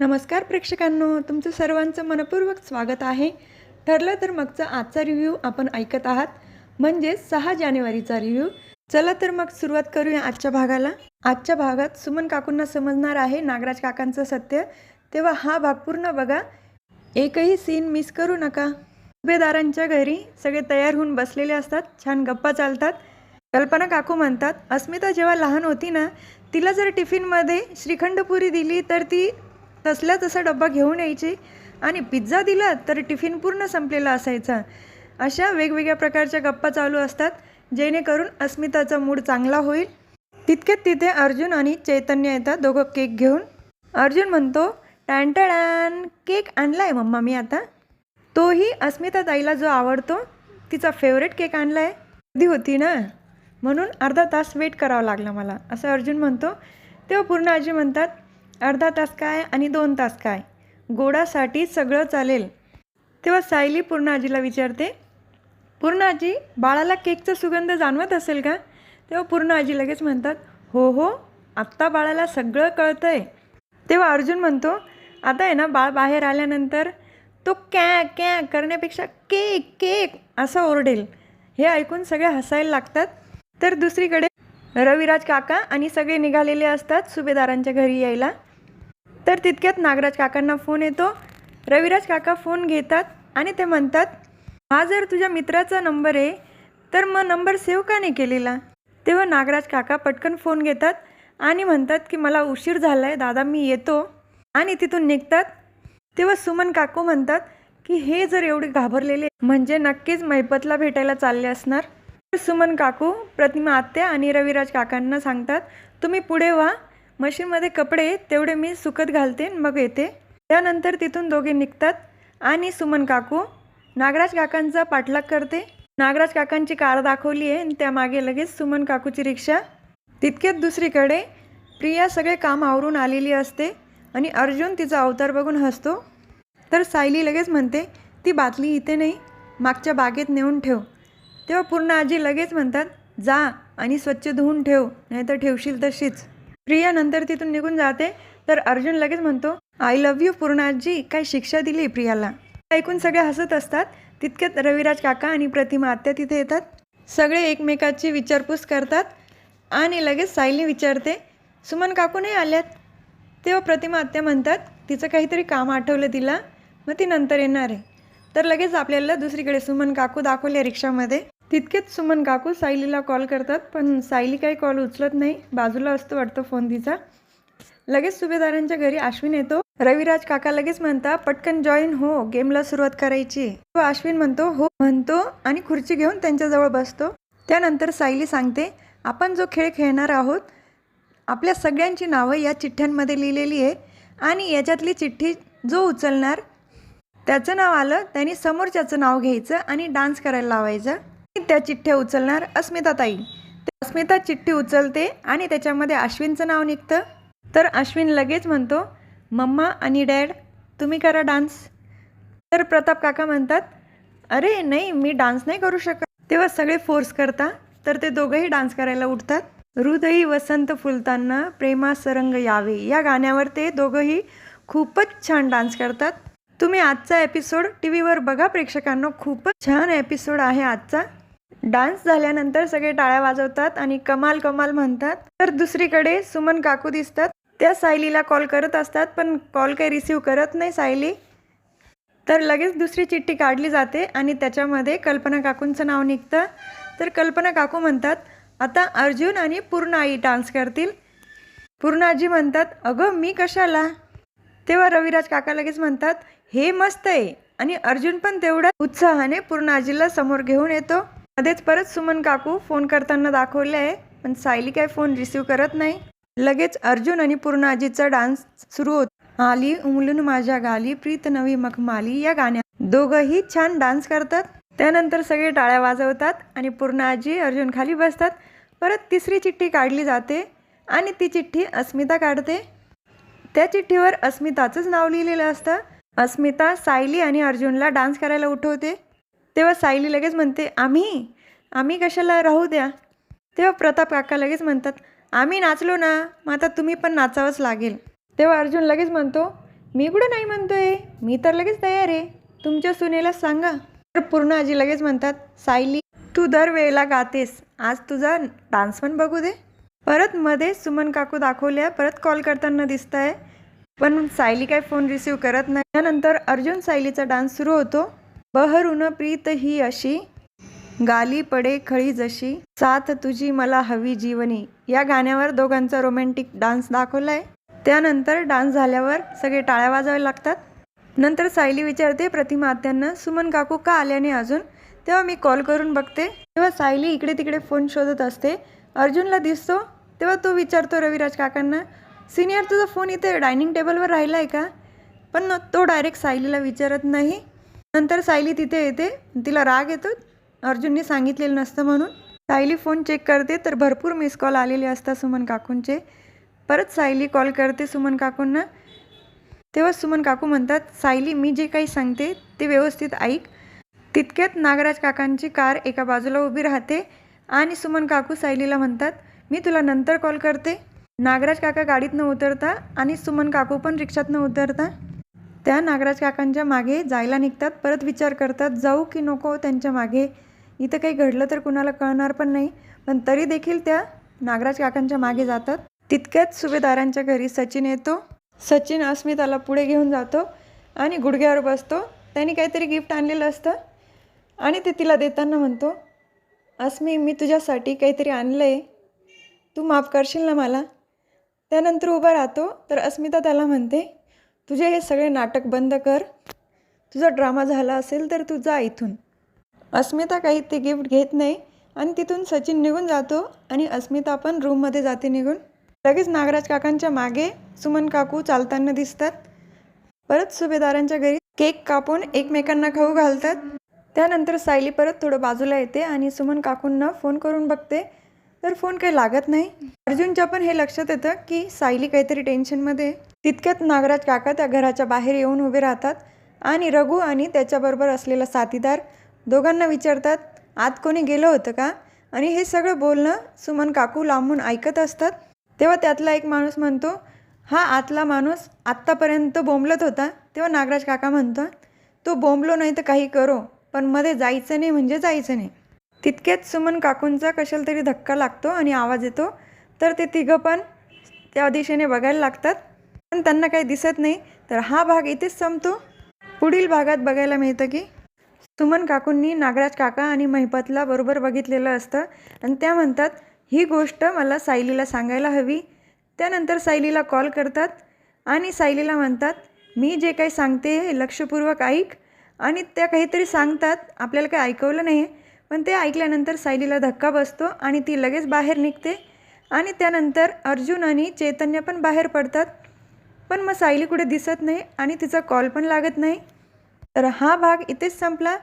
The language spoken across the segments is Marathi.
नमस्कार प्रेक्षकांनो, तुमचं सर्वांचं मनपूर्वक स्वागत आहे. ठरलं तर मगचा आजचा रिव्ह्यू आपण ऐकत आहात, म्हणजे 6 जानेवारीचा रिव्ह्यू. चला तर मग सुरुवात करूया आजच्या भागाला. आजच्या भागात सुमन काकूंना समजणार आहे नागराज काकांचं सत्य, तेव्हा हा भाग पूर्ण बघा. एकही सीन मिस करू नका. सुभेदारांच्या घरी सगळे तयार होऊन बसलेले असतात, छान गप्पा चालतात. कल्पना काकू म्हणतात, अस्मिता जेव्हा लहान होती ना, तिला जर टिफिनमध्ये श्रीखंडपुरी दिली तर ती तसल्या तसा डब्बा घेऊन यायची, आणि पिझ्झा दिला तर टिफिन पूर्ण संपलेला असायचा. अशा वेगवेगळ्या प्रकारच्या गप्पा चालू असतात, जेणेकरून अस्मिताचा मूड चांगला होईल. तितक्यात तिथे अर्जुन आणि चैतन्य येतात, दोघं केक घेऊन. अर्जुन म्हणतो, टॅन केक आणलाय मम्मा मी आता. तोही अस्मिता ताईला जो आवडतो, तिचा फेवरेट केक आणलाय. कधी होती ना, म्हणून अर्धा तास वेट करावा लागला मला, असं अर्जुन म्हणतो. तेव्हा पूर्ण आजी म्हणतात, अर्धा तास काय आणि 2 तास काय, गोडासाठी सगळं चालेल. तेव्हा सायली पूर्ण आजीला विचारते, पूर्ण आजी, बाळाला केकचा सुगंध जाणवत असेल का? तेव्हा पूर्ण आजी लगेच म्हणतात, हो हो, आत्ता बाळाला सगळं कळतंय. तेव्हा अर्जुन म्हणतो, आता आहे ना, बाळ बाहेर आल्यानंतर तो कॅ कॅ करण्यापेक्षा केक केक असं ओरडेल. हे ऐकून सगळे हसायला लागतात. तर दुसरीकडे रविराज काका आणि सगळे निघालेले असतात सुभेदारांच्या घरी यायला. तर तितक्यात नागराज काकांना फोन येतो. रविराज काका फोन घेतात आणि ते म्हणतात, हा जर तुझ्या मित्राचा नंबर आहे तर मग नंबर सेव्ह का नाही केलेला? तेव्हा नागराज काका पटकन फोन घेतात आणि म्हणतात की मला उशीर झाला आहे दादा, मी येतो, आणि तिथून निघतात. तेव्हा सुमन काकू म्हणतात की हे जर एवढे घाबरलेले म्हणजे नक्कीच मैपतला भेटायला चालले असणार. सुमन काकू प्रतिमा आत्या आणि रविराज काकांना सांगतात, तुम्ही पुढे व्हा, मशीनमध्ये कपडे तेवढे मी सुकत घालते, मग येते. त्यानंतर तिथून दोघे निघतात आणि सुमन काकू नागराज काकांचा पाठलाग करते. नागराज काकांची कार दाखवली आहे आणि त्यामागे लगेच सुमन काकूची रिक्षा. तितक्यात दुसरीकडे प्रिया सगळे काम आवरून आलेली असते आणि अर्जुन तिचा अवतार बघून हसतो. तर सायली लगेच म्हणते, ती बाटली इथे नाही, मागच्या बागेत नेऊन ठेव. तेव्हा पूर्ण आजी लगेच म्हणतात, जा आणि स्वच्छ धुवून ठेव, नाहीतर ठेवशील तशीच. प्रिया नंतर तिथून निघून जाते. तर अर्जुन लगेच म्हणतो, आय लव्ह यू पूर्ण आजी, काय शिक्षा दिली प्रियाला. ऐकून सगळे हसत असतात. तितक्यात रविराज काका आणि प्रतिमा आत्या तिथे येतात. सगळे एकमेकाची विचारपूस करतात आणि लगेच सायली विचारते, सुमन काकू नाही आल्यात? तेव्हा प्रतिमा आत्या म्हणतात, तिचं काहीतरी काम आठवलं तिला, मग ती नंतर येणार आहे. तर लगेच आपल्याला दुसरीकडे सुमन काकू दाखवल्या रिक्षामध्ये. तितकेच सुमन काकू सायलीला कॉल करतात, पण सायली काही कॉल उचलत नाही, बाजूला असतो वाटतं फोन तिचा. लगेच सुभेदारांच्या घरी अश्विन येतो. रविराज काका लगेच म्हणता, पटकन जॉईन हो, गेमला सुरुवात करायची. अश्विन म्हणतो हो म्हणतो आणि खुर्ची घेऊन त्यांच्याजवळ बसतो. त्यानंतर सायली सांगते, आपण जो खेळ खेळणार आहोत, आपल्या सगळ्यांची नावं या चिठ्ठ्यांमध्ये लिहिलेली आहे, आणि याच्यातली चिठ्ठी जो उचलणार त्याचं नाव आलं त्यांनी समोरच्याचं नाव घ्यायचं आणि डान्स करायला लावायचं. त्या चिठ्ठ्या उचलणार अस्मिता ताई. अस्मिता चिठ्ठी उचलते आणि त्याच्यामध्ये अश्विनचं नाव निघतं. तर अश्विन लगेच म्हणतो, मम्मा आणि डॅड तुम्ही करा डान्स. तर प्रताप काका म्हणतात, अरे नाही, मी डान्स नाही करू शकत. तेव्हा सगळे फोर्स करतात, तर ते दोघंही डान्स करायला उठतात. हृदयी वसंत फुलताना प्रेमास रंग यावे या गाण्यावर ते दोघंही खूपच छान डान्स करतात. तुम्ही आजचा एपिसोड टी व्हीवर बघा प्रेक्षकांनो, खूपच छान एपिसोड आहे आजचा. डान्स झाल्यानंतर सगळे टाळ्या वाजवतात आणि कमाल कमाल म्हणतात. तर दुसरीकडे सुमन काकू दिसतात. त्या सायलीला कॉल करत असतात, पण कॉल काही रिसीव करत नाही सायली. तर लगेच दुसरी चिठ्ठी काढली जाते आणि त्याच्यामध्ये कल्पना काकूंचं नाव निघतं. तर कल्पना काकू म्हणतात, आता अर्जुन आणि पूर्ण आई डान्स करतील. पूर्ण आजी म्हणतात, अगं मी कशाला? तेव्हा रविराज काका लगेच म्हणतात, हे मस्त आहे, आणि अर्जुन पण तेवढ्या उत्साहाने पूर्ण आजीला समोर घेऊन येतो. मध्येच परत सुमन काकू फोन करताना दाखवले आहे, पण सायली काय फोन रिसीव करत नाही. लगेच अर्जुन आणि पूर्ण आजीचा डान्स सुरू होतो. आली उमलून माझ्या गाली प्रीत नवी मखमाली या गाण्यात दोघंही छान डान्स करतात. त्यानंतर सगळे टाळ्या वाजवतात आणि पूर्ण आजी अर्जुन खाली बसतात. परत तिसरी चिठ्ठी काढली जाते आणि ती चिठ्ठी अस्मिता काढते. त्या चिठ्ठीवर अस्मिताचंच नाव लिहिलेलं असतं. अस्मिता सायली आणि अर्जुनला डान्स करायला उठवते. तेव्हा सायली लगेच म्हणते, आम्ही कशाला, राहू द्या. तेव्हा प्रताप काका लगेच म्हणतात, आम्ही नाचलो ना, मग आता तुम्ही पण नाचावंच लागेल. तेव्हा अर्जुन लगेच म्हणतो, मी कुठं नाही म्हणतोय, मी तर लगेच तयार आहे, तुमच्या सुनेला सांगा. तर पूर्ण आजी लगेच म्हणतात, सायली तू दरवेळेला गातेस, आज तुझा डान्स पण बघू दे. परत मध्ये सुमन काकू दाखवल्या परत कॉल करताना दिसत आहे, पण सायली काय फोन रिसीव करत नाही. त्यानंतर अर्जुन सायलीचा डान्स सुरू होतो. बहरून प्रीत ही अशी, गाली पडे खळी जशी, साथ तुझी मला हवी जीवनी, या गाण्यावर दोघांचा रोमॅन्टिक डान्स दाखवलाय. त्यानंतर डान्स झाल्यावर सगळे टाळ्या वाजवायला लागतात. नंतर सायली विचारते प्रतिमा आत्यांना, सुमन काकू का आल्या नाही अजून. तेव्हा मी कॉल करून बघते. तेव्हा सायली इकडे तिकडे फोन शोधत असते. अर्जुनला दिसतो तेव्हा तो विचारतो रविराज काकांना, सिनियर तुझा फोन इथे डायनिंग टेबलवर राहिला आहे का. पण तो डायरेक्ट सायलीला विचारत नाही. नंतर सायली तिथे येते, तिला राग येतो अर्जुनने सांगितलेलं नसतं म्हणून. सायली फोन चेक करते तर भरपूर मिस कॉल आलेले असतात सुमन काकूंचे. परत सायली कॉल करते सुमन काकूंना. तेव्हा सुमन काकू म्हणतात, सायली मी जे काही सांगते ते व्यवस्थित ऐक. तितक्यात नागराज काकांची कार एका बाजूला उभी राहते आणि सुमन काकू सायलीला म्हणतात, मी तुला नंतर कॉल करते. नागराज काका गाडीतनं उतरता आणि सुमन काकू पण रिक्षातनं उतरता. त्या नागराज काकांच्या मागे जायला निघतात. परत विचार करतात जाऊ की नको त्यांच्या मागे, इथं काही घडलं तर कुणाला कळणार पण नाही. पण तरी देखील त्या नागराज काकांच्या मागे जातात. तितक्यात सुभेदारांच्या घरी सचिन येतो. सचिन अस्मिताला पुढे घेऊन जातो आणि गुडघ्यावर बसतो. त्यांनी काहीतरी गिफ्ट आणलेलं असतं आणि ते तिला देताना म्हणतो, अस्मी मी तुझ्यासाठी काहीतरी आणलं आहे, तू माफ करशील ना मला. त्यानंतर उभा राहतो तर अस्मिता त्याला म्हणते, तुझे हे सगळे नाटक बंद कर, तुझा ड्रामा झाला असेल तर तू जा इथून. अस्मिता काही ते गिफ्ट घेत नाही आणि तिथून सचिन निघून जातो आणि अस्मिता पण रूममध्ये जाते निघून. लगेच नागराज काकांच्या मागे सुमन काकू चालताना दिसतात. परत सुभेदारांच्या घरी केक कापून एकमेकांना खाऊ घालतात. त्यानंतर सायली परत थोडं बाजूला येते आणि सुमन काकूंना फोन करून बघते तर फोन काही लागत नाही. अर्जुनच्या पण हे लक्षात येतं की सायली काहीतरी टेन्शनमध्ये. तितक्यात नागराज काका त्या घराच्या बाहेर येऊन उभे राहतात आणि रघु आणि त्याच्याबरोबर असलेला साथीदार दोघांना विचारतात, आत कोणी गेलं होतं का. आणि हे सगळं बोलणं सुमन काकू लांबून ऐकत असतात. तेव्हा त्यातला एक माणूस म्हणतो, हा आतला माणूस आत्तापर्यंत बोंबलत होता. तेव्हा नागराज काका म्हणतो, तो बोंबलो नाही तर काही करो, पण मध्ये जायचं नाही म्हणजे जायचं नाही. तितक्यात सुमन काकूंचा कशाला तरी धक्का लागतो आणि आवाज येतो. तर ते तिघं पण त्या दिशेने बघायला लागतात, पण त्यांना काही दिसत नाही. तर हा भाग इथेच संपतो. पुढील भागात बघायला मिळतं की सुमन काकूंनी नागराज काका आणि महिपतला बरोबर बघितलेलं असतं आणि त्या म्हणतात, ही गोष्ट मला सायलीला सांगायला हवी. त्यानंतर सायलीला कॉल करतात आणि सायलीला म्हणतात, मी जे काही सांगते हे लक्षपूर्वक ऐक. आणि त्या काहीतरी सांगतात, आपल्याला काही ऐकवलं नाही पण ते ऐकल्यानंतर सायलीला धक्का बसतो आणि ती लगेच बाहेर निघते. आणि त्यानंतर अर्जुन आणि चैतन्य पण बाहेर पडतात, पण मग सायली कुठे दिसत नाही आणि तिचा कॉल पण लागत नाही. तर हा भाग इथेच संपला.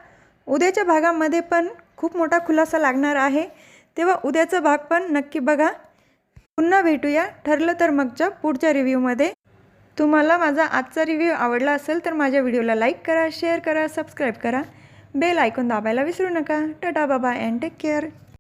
उद्याच्या भागामध्ये पण खूप मोठा खुलासा लागणार आहे, तेव्हा उद्याचा भाग पण नक्की बघा. पुन्हा भेटूया ठरलं तर मगच्या पुढच्या रिव्ह्यूमध्ये. तुम्हाला माझा आजचा रिव्ह्यू आवडला असेल तर माझ्या व्हिडिओला लाईक करा, शेअर करा, सबस्क्राईब करा, बेल आयकॉन दाबायला विसरू नका. Tata bye and take care.